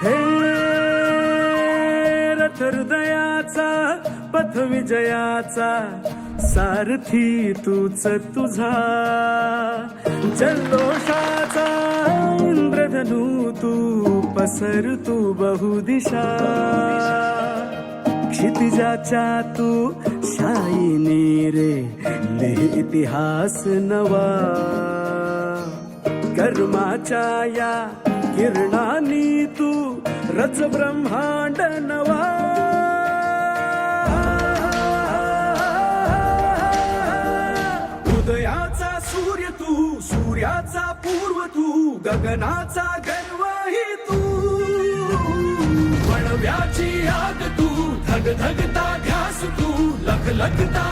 हे रथ हृदयाचा पथ विजयाचा सारथी तूच तुझा, जल्लोषाचा इंद्रधनू तू पसर तू बहुदिशा, क्षितिजाच्या तू शाईनी रे लिह इतिहास नवा, कर्माच्या या किरणानी तू रच ब्रह्मांड नवा, उदयाचा सूर्य तू सूर्याचा पूर्व तू गगनाचा गर्वही तू, वणव्याची आग तू धगधगता ध्यास तू लखलखता